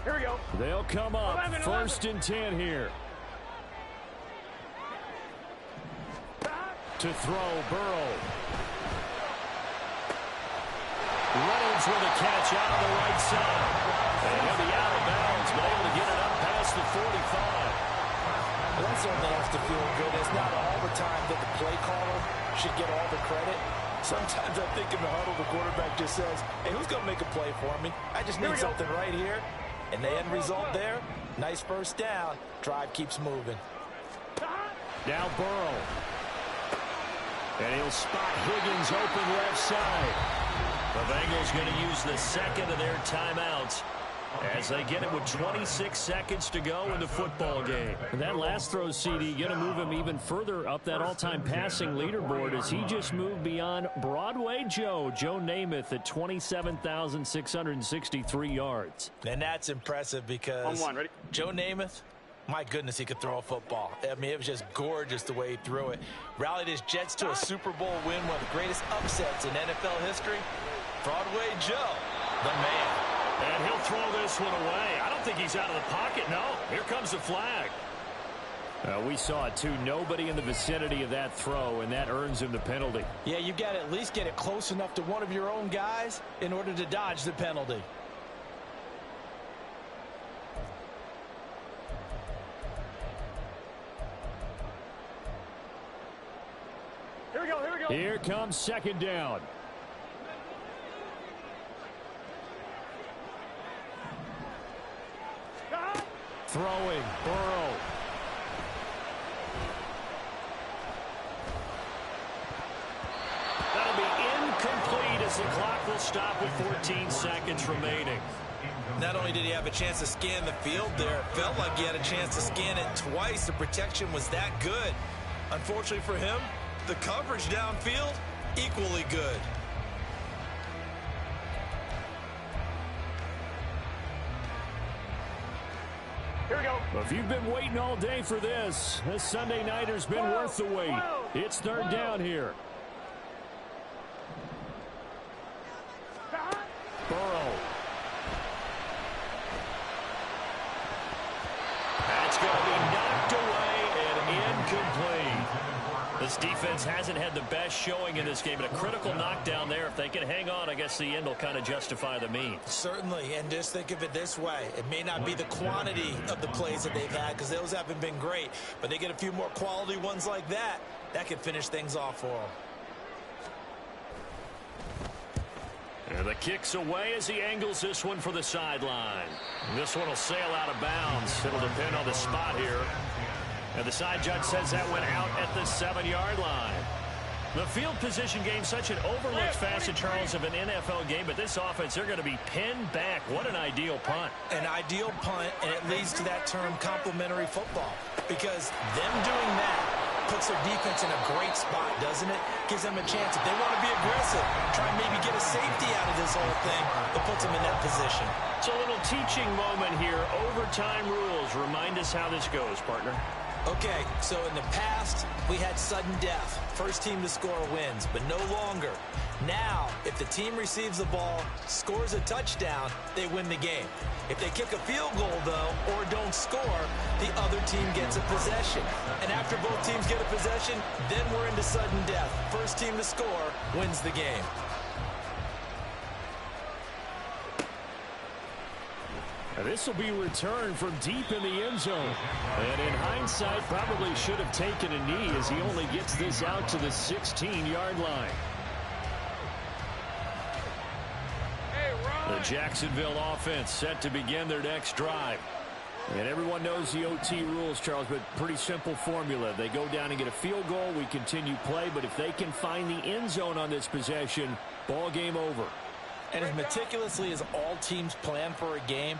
E: Here we go.
B: They'll come up 1st and 10 here. To throw, Burrow. Reynolds with a catch out on the right side. And he'll be out of bounds, but able to get it up past the 45.
C: Well, that certainly has to feel good. It's not all the time that the play caller should get all the credit. Sometimes I think in the huddle, the quarterback just says, hey, who's going to make a play for me? I just need something right here. And the end result there, nice 1st down. Drive keeps moving.
B: Now Burrow. And he'll spot Higgins open left side. The Bengals going to use the 2nd of their timeouts as they get it with 26 seconds to go in the football game. And that last throw, CD, going to move him even further up that all-time passing leaderboard as he just moved beyond Broadway Joe Namath at 27,663 yards.
C: And that's impressive because Joe Namath, my goodness, he could throw a football. I mean, it was just gorgeous the way he threw it. Rallied his Jets to a Super Bowl win, one of the greatest upsets in NFL history. Broadway Joe, the man.
B: And he'll throw this one away. I don't think he's out of the pocket, no. Here comes the flag. We saw it, too. Nobody in the vicinity of that throw, and that earns him the penalty.
C: Yeah, you've got to at least get it close enough to one of your own guys in order to dodge the penalty.
E: Here we go, here we go.
B: Here comes 2nd down. Throwing, Burrow. That'll be incomplete as the clock will stop with 14 seconds remaining.
C: Not only did he have a chance to scan the field there, it felt like he had a chance to scan it twice. The protection was that good. Unfortunately for him, the coverage downfield, equally good.
E: Here we go.
B: If you've been waiting all day for this Sunday nighter's been worth the wait. It's 3rd down here. Burrow.
A: This defense hasn't had the best showing in this game, but a critical knockdown there. If they can hang on, I guess the end will kind of justify the means.
C: Certainly, and just think of it this way. It may not be the quantity of the plays that they've had because those haven't been great, but they get a few more quality ones like that. That could finish things off for them.
A: And the kick's away as he angles this one for the sideline. This one will sail out of bounds. It'll depend on the spot here. And the side judge says that went out at the 7-yard line. The field position game, such an overlooked facet, Charles, of an NFL game, but this offense, they're going to be pinned back. What an ideal punt.
C: An ideal punt, and it leads to that term complementary football, because them doing that puts their defense in a great spot, doesn't it? Gives them a chance. If they want to be aggressive, try and maybe get a safety out of this whole thing, it puts them in that position.
A: So a little teaching moment here. Overtime rules. Remind us how this goes, partner.
C: Okay, so in the past, we had sudden death. First team to score wins, but no longer. Now, if the team receives the ball, scores a touchdown, they win the game. If they kick a field goal, though, or don't score, the other team gets a possession. And after both teams get a possession, then we're into sudden death. First team to score wins the game.
B: This will be returned from deep in the end zone. And in hindsight, probably should have taken a knee as he only gets this out to the 16-yard line. The Jacksonville offense set to begin their next drive. And everyone knows the OT rules, Charles, but pretty simple formula. They go down and get a field goal, we continue play, but if they can find the end zone on this possession, ball game over.
C: And as meticulously as all teams plan for a game,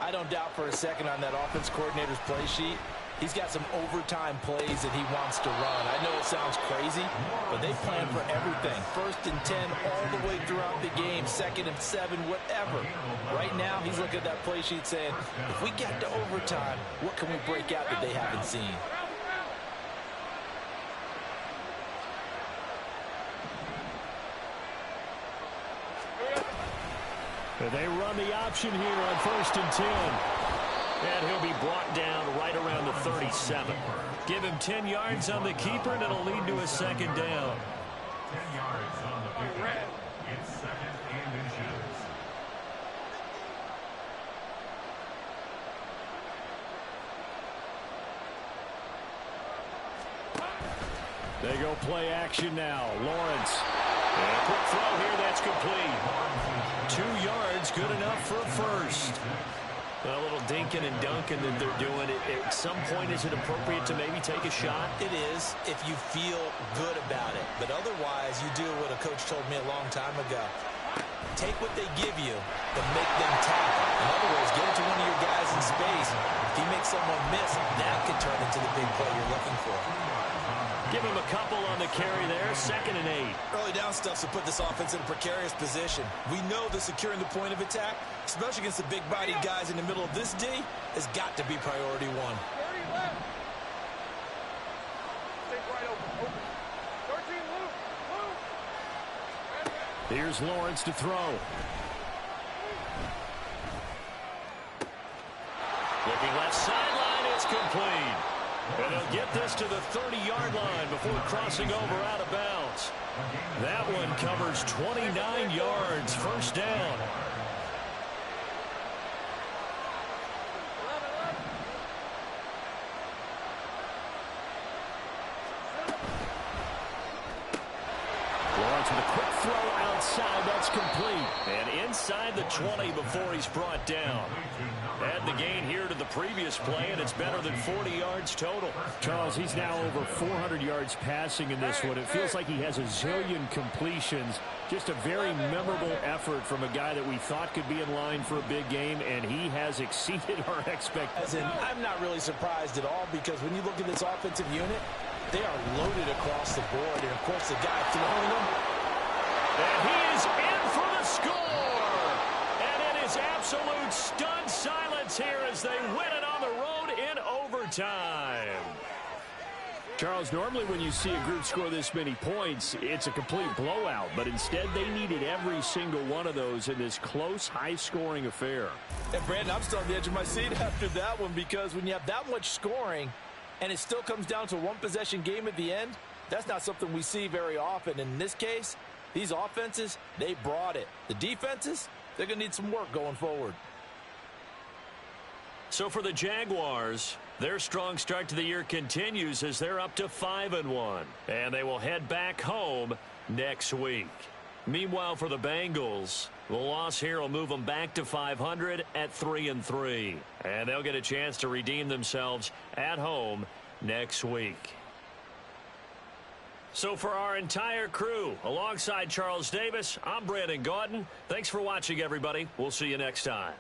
C: I don't doubt for a second on that offense coordinator's play sheet, he's got some overtime plays that he wants to run. I know it sounds crazy, but they plan for everything. 1st and 10 all the way throughout the game, 2nd and 7, whatever. Right now, he's looking at that play sheet saying, if we get to overtime, what can we break out that they haven't seen?
B: They run the option here on 1st and 10.
A: And he'll be brought down right around the 37. Give him 10 yards on the keeper, and it'll lead to a 2nd down.
D: 10 yards on the big red. It's 2nd and inches.
B: They go play action now. Lawrence.
A: And a quick throw here, that's complete. 2 yards, good enough for a first. A little dinking and dunking that they're doing. At some point, is it appropriate to maybe take a shot?
C: It is if you feel good about it. But otherwise, you do what a coach told me a long time ago. Take what they give you, but make them tackle. In other words, get it to one of your guys in space. If he makes someone miss, that could turn into the big play you're looking for.
A: Give him a couple on the carry there, 2nd and 8.
C: Early down stuff's to put this offense in a precarious position. We know that securing the point of attack, especially against the big-bodied guys in the middle of this D, has got to be priority one.
E: 30 left. Stay right open. 13 loop.
B: Here's Lawrence to throw.
A: Looking left sideline, it's complete. And they'll get this to the 30-yard line before crossing over out of bounds. That one covers 29 yards, 1st down.
B: Lawrence with a quick throw outside. That's complete.
A: And inside the 20 before he's brought down. Add the gain here to the previous play, and it's better than 40 yards total.
B: Charles, he's now over 400 yards passing in this one. It feels like he has a zillion completions. Just a very memorable effort from a guy that we thought could be in line for a big game, and he has exceeded our expectations.
C: I'm not really surprised at all, because when you look at this offensive unit, they are loaded across the board. And, of course, the guy throwing them.
A: And he is in for the score. And it is absolute stunned silence here as they win it on the road in overtime.
B: Charles, normally when you see a group score this many points, it's a complete blowout. But instead, they needed every single one of those in this close, high-scoring affair.
C: And, Brandon, I'm still on the edge of my seat after that one, because when you have that much scoring and it still comes down to a one-possession game at the end, That's not something we see very often. In this case, these offenses, they brought it. The defenses, they're going to need some work going forward.
B: So for the Jaguars, their strong start to the year continues as they're up to 5-1. And they will head back home next week. Meanwhile, for the Bengals, the loss here will move them back to 500 at 3-3. And they'll get a chance to redeem themselves at home next week. So for our entire crew, alongside Charles Davis, I'm Brandon Gaudin. Thanks for watching, everybody. We'll see you next time.